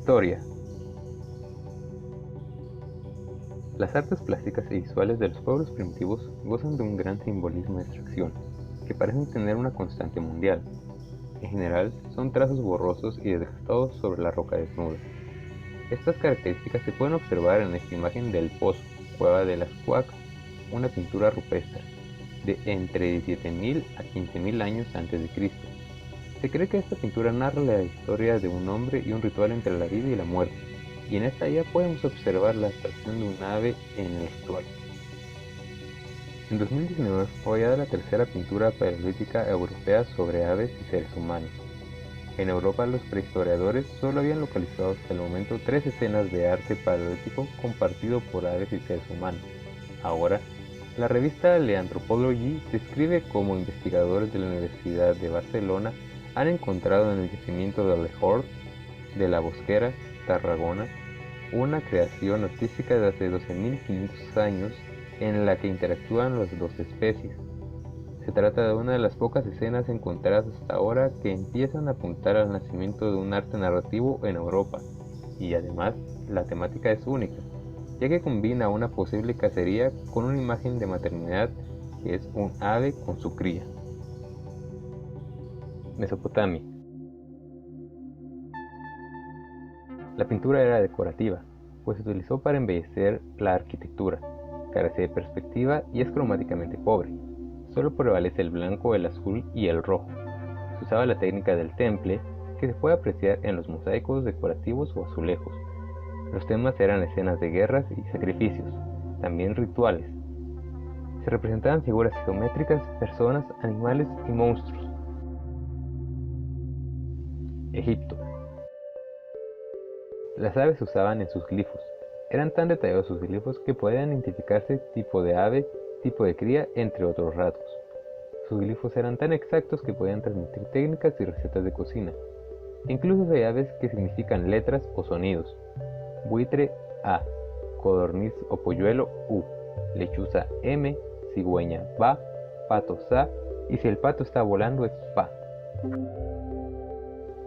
Historia. Las artes plásticas y visuales de los pueblos primitivos gozan de un gran simbolismo de abstracción, que parecen tener una constante mundial. En general, son trazos borrosos y desgastados sobre la roca desnuda. Estas características se pueden observar en esta imagen del Pozo, Cueva de las Huacas, una pintura rupestre de entre 17.000 a 15.000 años antes de Cristo. Se cree que esta pintura narra la historia de un hombre y un ritual entre la vida y la muerte, y en esta ya podemos observar la abstracción de un ave en el ritual. En 2019 fue hallada la tercera pintura paleolítica europea sobre aves y seres humanos. En Europa los prehistoriadores solo habían localizado hasta el momento 3 escenas de arte paleolítico compartido por aves y seres humanos. Ahora, la revista Le Anthropologie describe cómo investigadores de la Universidad de Barcelona han encontrado en el yacimiento de Le Hort de la Bosquera, Tarragona, una creación artística de hace 12.500 años en la que interactúan las dos especies. Se trata de una de las pocas escenas encontradas hasta ahora que empiezan a apuntar al nacimiento de un arte narrativo en Europa, y además la temática es única, ya que combina una posible cacería con una imagen de maternidad que es un ave con su cría. Mesopotamia. La pintura era decorativa, pues se utilizó para embellecer la arquitectura, carece de perspectiva y es cromáticamente pobre. Solo prevalece el blanco, el azul y el rojo. Se usaba la técnica del temple, que se puede apreciar en los mosaicos decorativos o azulejos. Los temas eran escenas de guerras y sacrificios, también rituales. Se representaban figuras geométricas, personas, animales y monstruos. Egipto. Las aves se usaban en sus glifos. Eran tan detallados sus glifos que podían identificarse tipo de ave, tipo de cría, entre otros rasgos. Sus glifos eran tan exactos que podían transmitir técnicas y recetas de cocina. Incluso hay aves que significan letras o sonidos. Buitre A, codorniz o polluelo U, lechuza M, cigüeña BA, pato SA, y si el pato está volando es PA.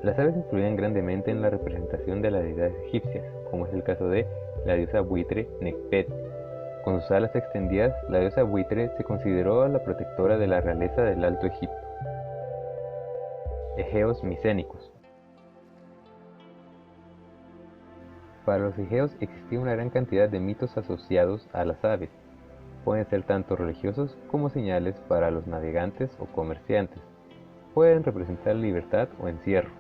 Las aves influían grandemente en la representación de las deidades egipcias, como es el caso de la diosa buitre Nekhbet. Con sus alas extendidas, la diosa buitre se consideró la protectora de la realeza del Alto Egipto. Egeos micénicos. Para los egeos existía una gran cantidad de mitos asociados a las aves. Pueden ser tanto religiosos como señales para los navegantes o comerciantes. Pueden representar libertad o encierro.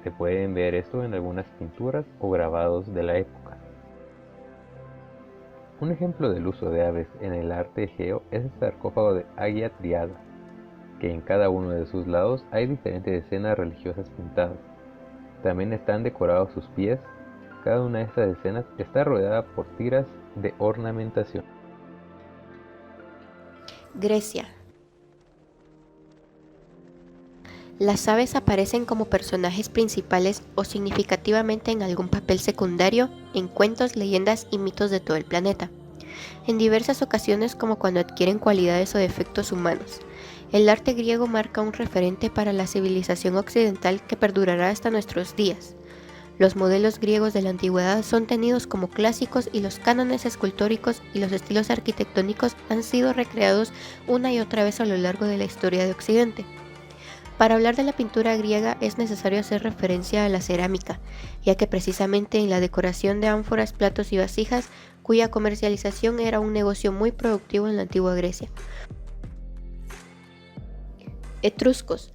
Se pueden ver esto en algunas pinturas o grabados de la época. Un ejemplo del uso de aves en el arte egeo es el sarcófago de Agia Triada, que en cada uno de sus lados hay diferentes escenas religiosas pintadas. También están decorados sus pies. Cada una de estas escenas está rodeada por tiras de ornamentación. Grecia. Las aves aparecen como personajes principales o significativamente en algún papel secundario en cuentos, leyendas y mitos de todo el planeta, en diversas ocasiones como cuando adquieren cualidades o defectos humanos. El arte griego marca un referente para la civilización occidental que perdurará hasta nuestros días. Los modelos griegos de la antigüedad son tenidos como clásicos y los cánones escultóricos y los estilos arquitectónicos han sido recreados una y otra vez a lo largo de la historia de Occidente. Para hablar de la pintura griega es necesario hacer referencia a la cerámica, ya que precisamente en la decoración de ánforas, platos y vasijas, cuya comercialización era un negocio muy productivo en la antigua Grecia. Etruscos.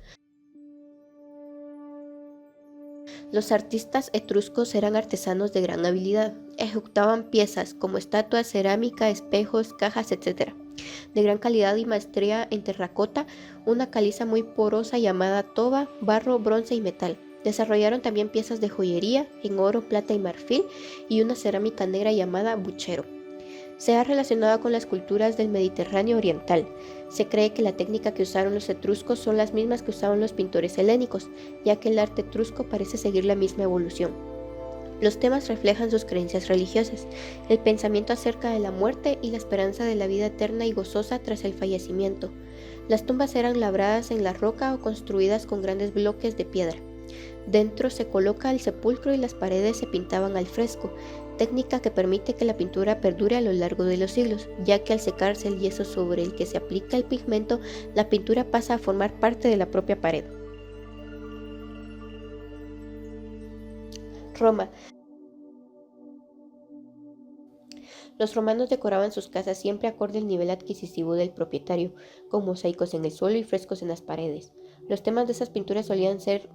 Los artistas etruscos eran artesanos de gran habilidad. Ejecutaban piezas como estatuas, cerámica, espejos, cajas, etc. de gran calidad y maestría en terracota, una caliza muy porosa llamada toba, barro, bronce y metal. Desarrollaron también piezas de joyería en oro, plata y marfil y una cerámica negra llamada buchero. Se ha relacionado con las culturas del Mediterráneo oriental. Se cree que la técnica que usaron los etruscos son las mismas que usaban los pintores helénicos, ya que el arte etrusco parece seguir la misma evolución. Los temas reflejan sus creencias religiosas, el pensamiento acerca de la muerte y la esperanza de la vida eterna y gozosa tras el fallecimiento. Las tumbas eran labradas en la roca o construidas con grandes bloques de piedra. Dentro se coloca el sepulcro y las paredes se pintaban al fresco, técnica que permite que la pintura perdure a lo largo de los siglos, ya que al secarse el yeso sobre el que se aplica el pigmento, la pintura pasa a formar parte de la propia pared. Roma. Los romanos decoraban sus casas siempre acorde al nivel adquisitivo del propietario, con mosaicos en el suelo y frescos en las paredes. Los temas de esas pinturas solían ser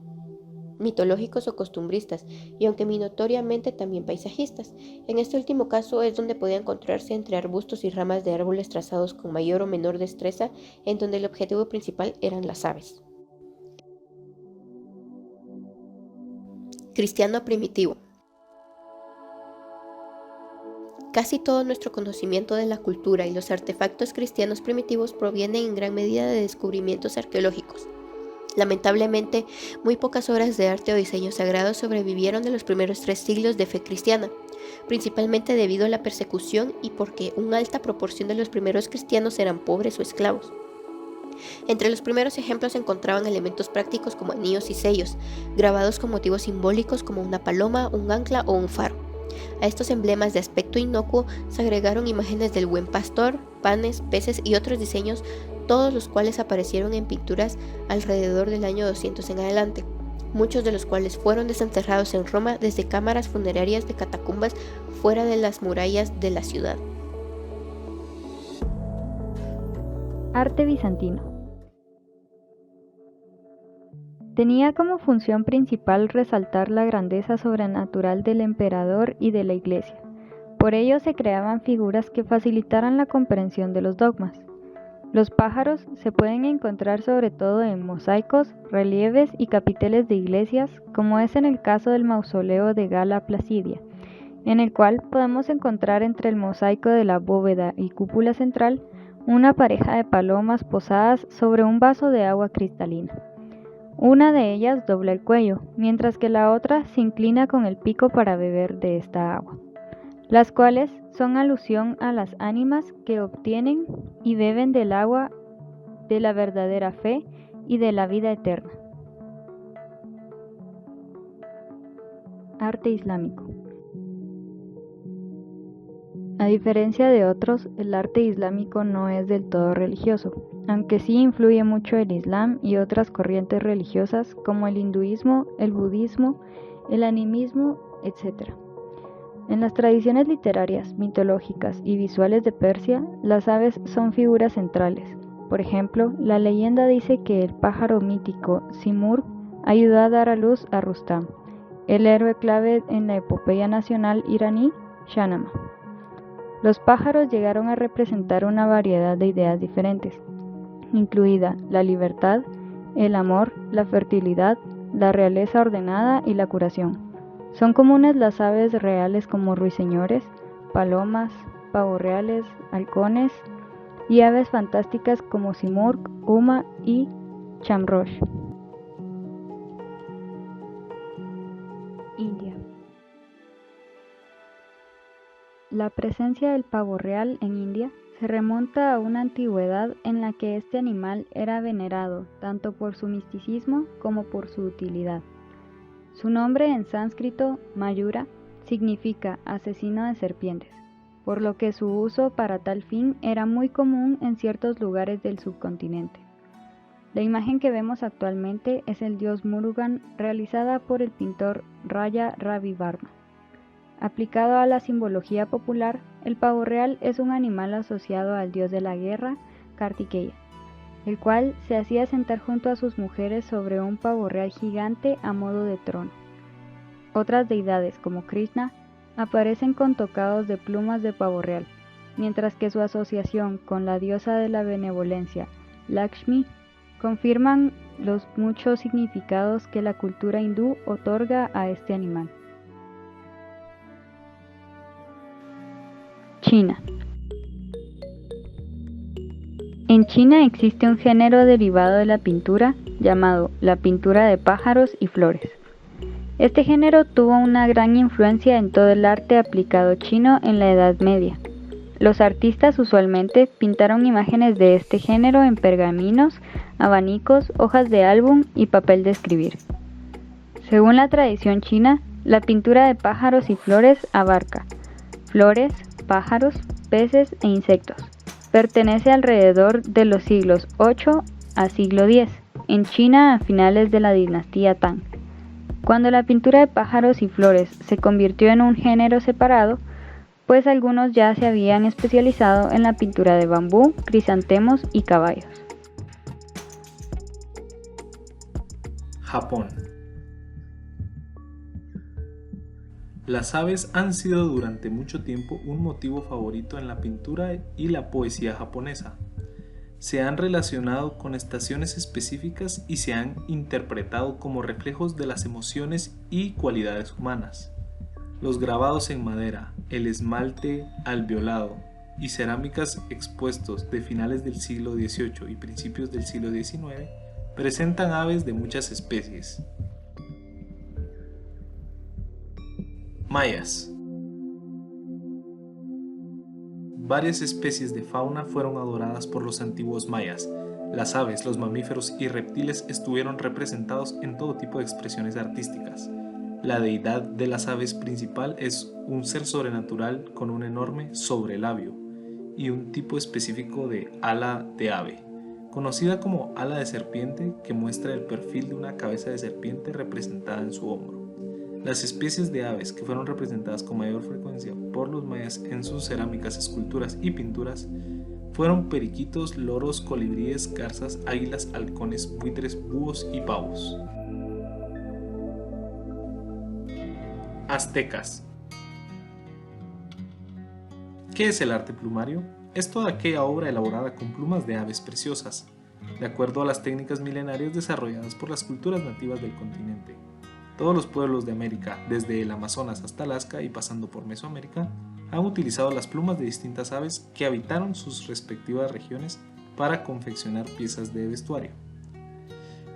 mitológicos o costumbristas, y aunque notoriamente también paisajistas. En este último caso es donde podía encontrarse entre arbustos y ramas de árboles trazados con mayor o menor destreza, en donde el objetivo principal eran las aves. Cristiano primitivo. Casi todo nuestro conocimiento de la cultura y los artefactos cristianos primitivos provienen en gran medida de descubrimientos arqueológicos. Lamentablemente, muy pocas obras de arte o diseño sagrado sobrevivieron de los primeros 3 siglos de fe cristiana, principalmente debido a la persecución y porque una alta proporción de los primeros cristianos eran pobres o esclavos. Entre los primeros ejemplos se encontraban elementos prácticos como anillos y sellos, grabados con motivos simbólicos como una paloma, un ancla o un faro. A estos emblemas de aspecto inocuo se agregaron imágenes del buen pastor, panes, peces y otros diseños, todos los cuales aparecieron en pinturas alrededor del año 200 en adelante, muchos de los cuales fueron desenterrados en Roma desde cámaras funerarias de catacumbas fuera de las murallas de la ciudad. Arte bizantino. Tenía como función principal resaltar la grandeza sobrenatural del emperador y de la Iglesia. Por ello se creaban figuras que facilitaran la comprensión de los dogmas. Los pájaros se pueden encontrar sobre todo en mosaicos, relieves y capiteles de iglesias, como es en el caso del mausoleo de Gala Placidia, en el cual podemos encontrar entre el mosaico de la bóveda y cúpula central una pareja de palomas posadas sobre un vaso de agua cristalina. Una de ellas dobla el cuello, mientras que la otra se inclina con el pico para beber de esta agua, las cuales son alusión a las ánimas que obtienen y beben del agua de la verdadera fe y de la vida eterna. Arte islámico. A diferencia de otros, el arte islámico no es del todo religioso, aunque sí influye mucho el Islam y otras corrientes religiosas como el hinduismo, el budismo, el animismo, etc. En las tradiciones literarias, mitológicas y visuales de Persia, las aves son figuras centrales. Por ejemplo, la leyenda dice que el pájaro mítico Simurg ayudó a dar a luz a Rustam, el héroe clave en la epopeya nacional iraní Shahnameh. Los pájaros llegaron a representar una variedad de ideas diferentes, incluida la libertad, el amor, la fertilidad, la realeza ordenada y la curación. Son comunes las aves reales como ruiseñores, palomas, pavos reales, halcones y aves fantásticas como Simurg, Huma y Chamrosh. India. La presencia del pavo real en India se remonta a una antigüedad en la que este animal era venerado tanto por su misticismo como por su utilidad. Su nombre en sánscrito, Mayura, significa asesino de serpientes, por lo que su uso para tal fin era muy común en ciertos lugares del subcontinente. La imagen que vemos actualmente es el dios Murugan, realizada por el pintor Raya Ravi Varma. Aplicado a la simbología popular, el pavo real es un animal asociado al dios de la guerra, Kartikeya, el cual se hacía sentar junto a sus mujeres sobre un pavo real gigante a modo de trono. Otras deidades, como Krishna, aparecen con tocados de plumas de pavo real, mientras que su asociación con la diosa de la benevolencia, Lakshmi, confirman los muchos significados que la cultura hindú otorga a este animal. China. En China existe un género derivado de la pintura llamado la pintura de pájaros y flores. Este género tuvo una gran influencia en todo el arte aplicado chino en la Edad Media. Los artistas usualmente pintaron imágenes de este género en pergaminos, abanicos, hojas de álbum y papel de escribir. Según la tradición china, la pintura de pájaros y flores abarca flores, pájaros, peces e insectos. Pertenece alrededor de los siglos VIII a siglo X, en China a finales de la dinastía Tang. Cuando la pintura de pájaros y flores se convirtió en un género separado, pues algunos ya se habían especializado en la pintura de bambú, crisantemos y caballos. Japón. Las aves han sido durante mucho tiempo un motivo favorito en la pintura y la poesía japonesa. Se han relacionado con estaciones específicas y se han interpretado como reflejos de las emociones y cualidades humanas. Los grabados en madera, el esmalte alveolado y cerámicas expuestos de finales del siglo XVIII y principios del siglo XIX presentan aves de muchas especies. Mayas. Varias especies de fauna fueron adoradas por los antiguos mayas. Las aves, los mamíferos y reptiles estuvieron representados en todo tipo de expresiones artísticas. La deidad de las aves principal es un ser sobrenatural con un enorme sobrelabio y un tipo específico de ala de ave, conocida como ala de serpiente, que muestra el perfil de una cabeza de serpiente representada en su hombro. Las especies de aves que fueron representadas con mayor frecuencia por los mayas en sus cerámicas, esculturas y pinturas fueron periquitos, loros, colibríes, garzas, águilas, halcones, buitres, búhos y pavos. Aztecas. ¿Qué es el arte plumario? Es toda aquella obra elaborada con plumas de aves preciosas, de acuerdo a las técnicas milenarias desarrolladas por las culturas nativas del continente. Todos los pueblos de América, desde el Amazonas hasta Alaska y pasando por Mesoamérica, han utilizado las plumas de distintas aves que habitaron sus respectivas regiones para confeccionar piezas de vestuario.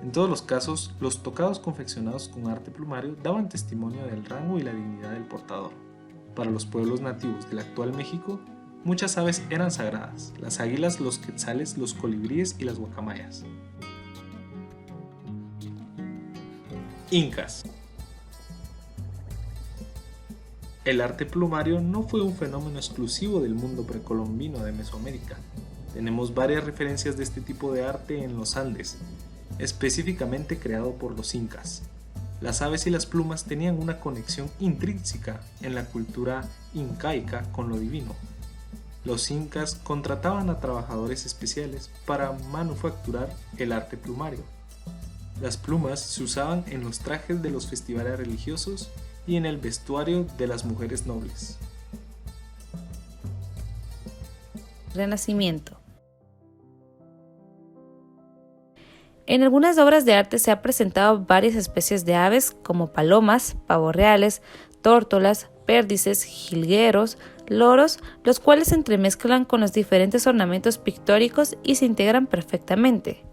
En todos los casos, los tocados confeccionados con arte plumario daban testimonio del rango y la dignidad del portador. Para los pueblos nativos del actual México, muchas aves eran sagradas: las águilas, los quetzales, los colibríes y las guacamayas. Incas. El arte plumario no fue un fenómeno exclusivo del mundo precolombino de Mesoamérica. Tenemos varias referencias de este tipo de arte en los Andes, específicamente creado por los incas. Las aves y las plumas tenían una conexión intrínseca en la cultura incaica con lo divino. Los incas contrataban a trabajadores especiales para manufacturar el arte plumario. Las plumas se usaban en los trajes de los festivales religiosos y en el vestuario de las mujeres nobles. Renacimiento. En algunas obras de arte se han presentado varias especies de aves como palomas, pavos reales, tórtolas, pérdices, jilgueros, loros, los cuales se entremezclan con los diferentes ornamentos pictóricos y se integran perfectamente.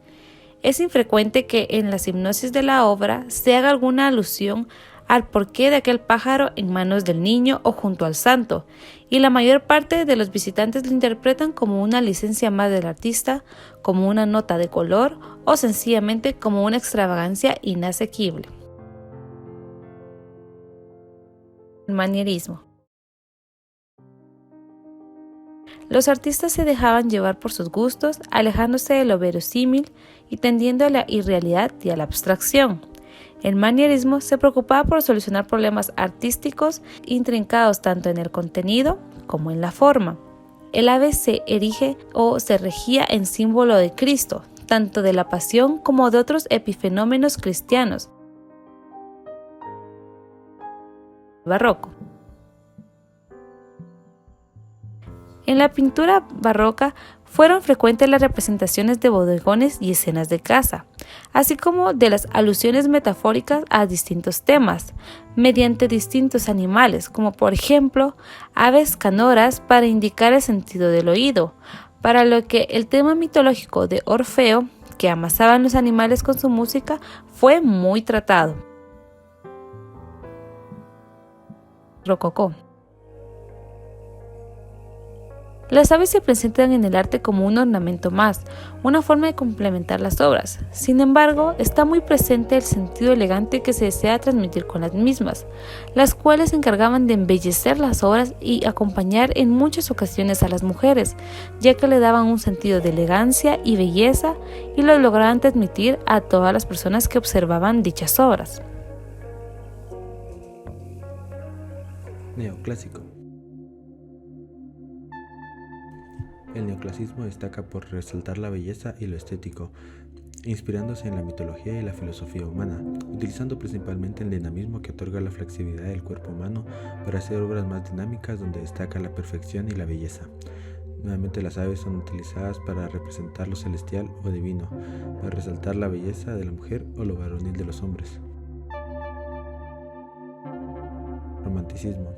Es infrecuente que en las hipnosis de la obra se haga alguna alusión al porqué de aquel pájaro en manos del niño o junto al santo, y la mayor parte de los visitantes lo interpretan como una licencia más del artista, como una nota de color o sencillamente como una extravagancia inasequible. El manierismo. Los artistas se dejaban llevar por sus gustos, alejándose de lo verosímil y tendiendo a la irrealidad y a la abstracción. El manierismo se preocupaba por solucionar problemas artísticos intrincados tanto en el contenido como en la forma. El ave se erige o se regía en símbolo de Cristo, tanto de la pasión como de otros epifenómenos cristianos. Barroco. En la pintura barroca fueron frecuentes las representaciones de bodegones y escenas de caza, así como de las alusiones metafóricas a distintos temas, mediante distintos animales, como por ejemplo aves canoras para indicar el sentido del oído, para lo que el tema mitológico de Orfeo, que amasaban los animales con su música, fue muy tratado. Rococó. Las aves se presentan en el arte como un ornamento más, una forma de complementar las obras. Sin embargo, está muy presente el sentido elegante que se desea transmitir con las mismas, las cuales se encargaban de embellecer las obras y acompañar en muchas ocasiones a las mujeres, ya que le daban un sentido de elegancia y belleza y lo lograban transmitir a todas las personas que observaban dichas obras. Neoclásico. El neoclasicismo destaca por resaltar la belleza y lo estético, inspirándose en la mitología y la filosofía humana, utilizando principalmente el dinamismo que otorga la flexibilidad del cuerpo humano para hacer obras más dinámicas donde destaca la perfección y la belleza. Nuevamente las aves son utilizadas para representar lo celestial o divino, para resaltar la belleza de la mujer o lo varonil de los hombres. Romanticismo.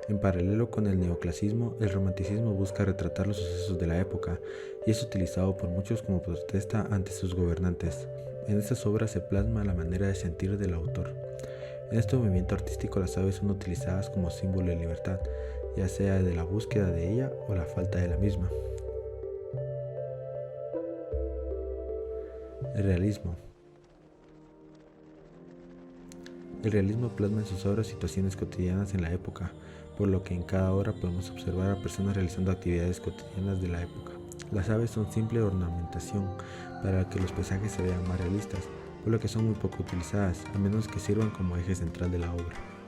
En paralelo con el neoclasicismo, el romanticismo busca retratar los sucesos de la época y es utilizado por muchos como protesta ante sus gobernantes. En estas obras se plasma la manera de sentir del autor. En este movimiento artístico las aves son utilizadas como símbolo de libertad, ya sea de la búsqueda de ella o la falta de la misma. El realismo. El realismo plasma en sus obras situaciones cotidianas en la época, por lo que en cada obra podemos observar a personas realizando actividades cotidianas de la época. Las aves son simple ornamentación para que los paisajes se vean más realistas, por lo que son muy poco utilizadas, a menos que sirvan como eje central de la obra.